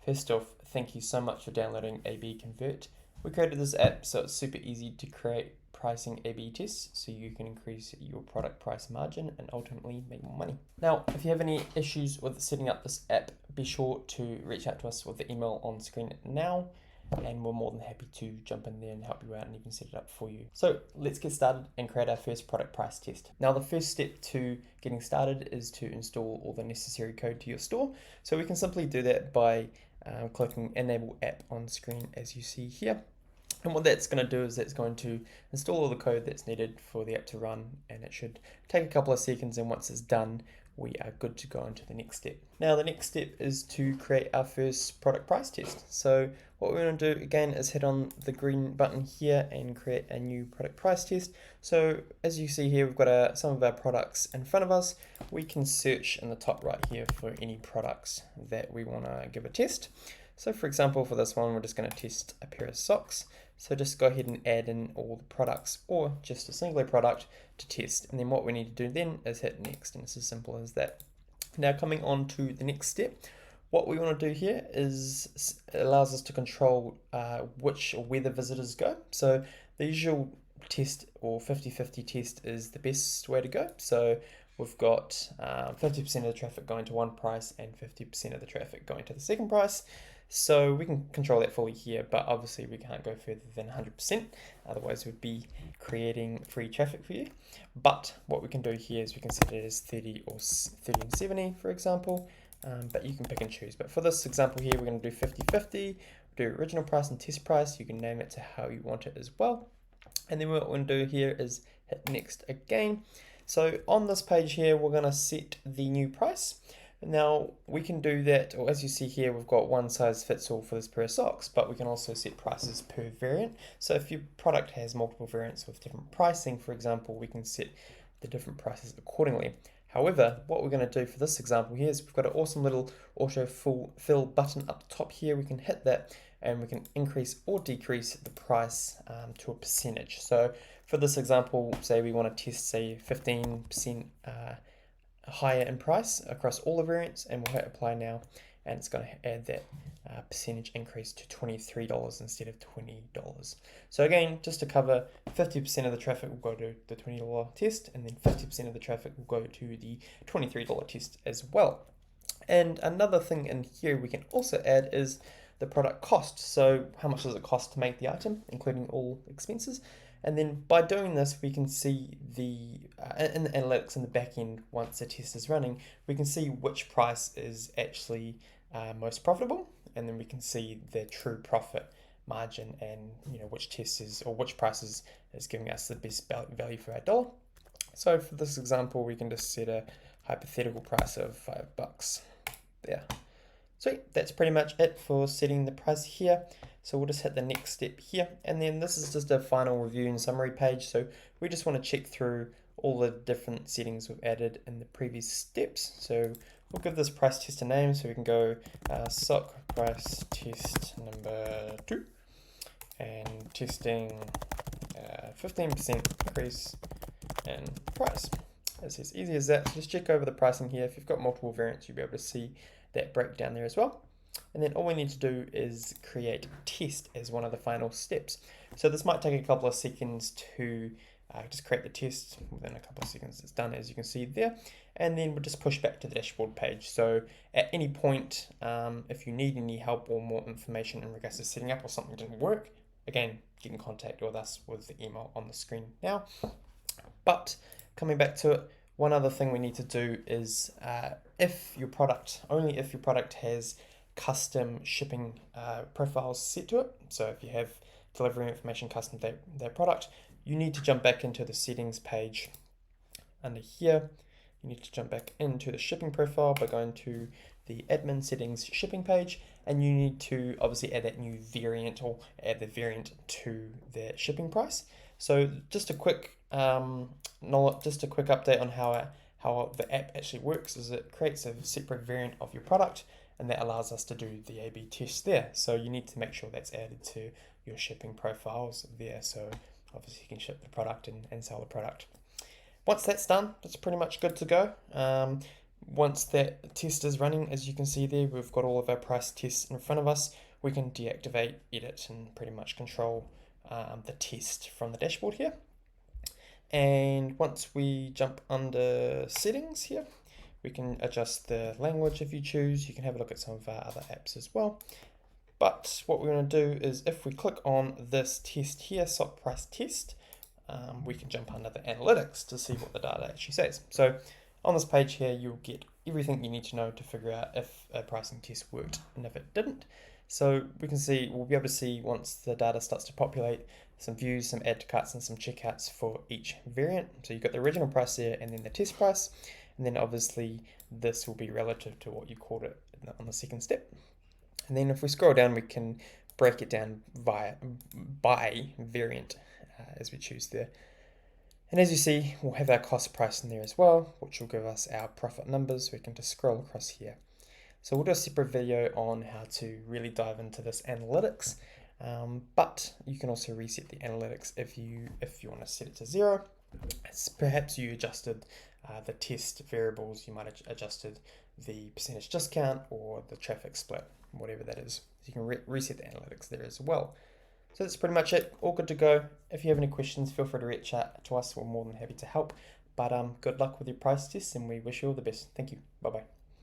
First off, thank you so much for downloading ABConvert. We created this app so it's super easy to create pricing A/B tests so you can increase your product price margin and ultimately make more money. Now, if you have any issues with setting up this app, be sure to reach out to us with the email on screen now, and we're more than happy to jump in there and help you out and even set it up for you. So let's get started and create our first product price test. Now, the first step to getting started is to install all the necessary code to your store. So we can simply do that by clicking enable app on screen as you see here. And what that's going to do is that's going to install all the code that's needed for the app to run, and it should take a couple of seconds, and once it's done, we are good to go on to the next step. Now the next step is to create our first product price test. So what we're going to do again is hit on the green button here and create a new product price test. So as you see here, we've got some of our products in front of us. We can search in the top right here for any products that we want to give a test. So for example, for this one, we're just going to test a pair of socks. So just go ahead and add in all the products or just a singular product to test. And then what we need to do then is hit next, and it's as simple as that. Now coming on to the next step, what we want to do here is it allows us to control where the visitors go. So the usual test or 50-50 test is the best way to go. So we've got 50% of the traffic going to one price and 50% of the traffic going to the second price. So we can control that fully here, but obviously we can't go further than 100%, otherwise we'd be creating free traffic for you. But what we can do here is we can set it as 30 or 30 and 70, for example, but you can pick and choose. But for this example here, we're going to do 50-50, do original price and test price. You can name it to how you want it as well. And then what we're going to do here is hit next again. So on this page here, we're going to set the new price. Now we can do that, or as you see here, we've got one size fits all for this pair of socks, but we can also set prices per variant. So if your product has multiple variants with different pricing, for example, we can set the different prices accordingly. However, what we're going to do for this example here is we've got an awesome little auto fill button up the top here. We can hit that and we can increase or decrease the price to a percentage. So for this example, say we want to test, say 15% higher in price across all the variants, and we'll hit apply now, and it's going to add that percentage increase to $23 instead of $20. So again, just to cover, 50% of the traffic will go to the $20 test, and then 50% of the traffic will go to the $23 test as well. And another thing in here we can also add is the product cost. So how much does it cost to make the item, including all expenses? And then by doing this, we can see in the analytics in the back end, once the test is running, we can see which price is actually most profitable, and then we can see the true profit margin and which test is or which price is giving us the best value for our dollar. So for this example, we can just set a hypothetical price of $5 there. Sweet, that's pretty much it for setting the price here. So we'll just hit the next step here, and then this is just a final review and summary page. So we just want to check through all the different settings we've added in the previous steps. So we'll give this price test a name, so we can go sock price test number 2 and testing 15% increase in price. It's as easy as that. So just check over the pricing here. If you've got multiple variants, you'll be able to see that breakdown there as well. And then all we need to do is create test as one of the final steps. So this might take a couple of seconds to just create the test. Within a couple of seconds it's done, as you can see there. And then we'll just push back to the dashboard page. So at any point, if you need any help or more information in regards to setting up or something didn't work, again, get in contact with us with the email on the screen now. But coming back to it, one other thing we need to do is only if your product has custom shipping profiles set to it. So if you have delivery information custom to that product, you need to jump back into the settings page under here. You need to jump back into the shipping profile by going to the admin settings shipping page, and you need to obviously add that new variant or add the variant to the shipping price. So just a quick update on how the app actually works is it creates a separate variant of your product, and that allows us to do the A/B test there. So you need to make sure that's added to your shipping profiles there. So obviously you can ship the product and sell the product. Once that's done, it's pretty much good to go. Once that test is running, as you can see there, we've got all of our price tests in front of us. We can deactivate, edit, and pretty much control the test from the dashboard here. And once we jump under settings here, we can adjust the language if you choose. You can have a look at some of our other apps as well. But what we're going to do is if we click on this test here, SOP price test, we can jump under the analytics to see what the data actually says. So on this page here, you'll get everything you need to know to figure out if a pricing test worked and if it didn't. So we can see, we'll be able to see once the data starts to populate, some views, some add to carts, and some checkouts for each variant. So you've got the original price there and then the test price. And then obviously this will be relative to what you called it on the second step. And then if we scroll down, we can break it down by variant as we choose there. And as you see, we'll have our cost price in there as well, which will give us our profit numbers. We can just scroll across here. So we'll do a separate video on how to really dive into this analytics, but you can also reset the analytics if you want to set it to 0. Perhaps you adjusted the test variables, you might have adjusted the percentage discount or the traffic split, whatever that is. You can reset the analytics there as well. So that's pretty much it, all good to go. If you have any questions, feel free to reach out to us, we're more than happy to help. But good luck with your price tests and we wish you all the best. Thank you, bye bye.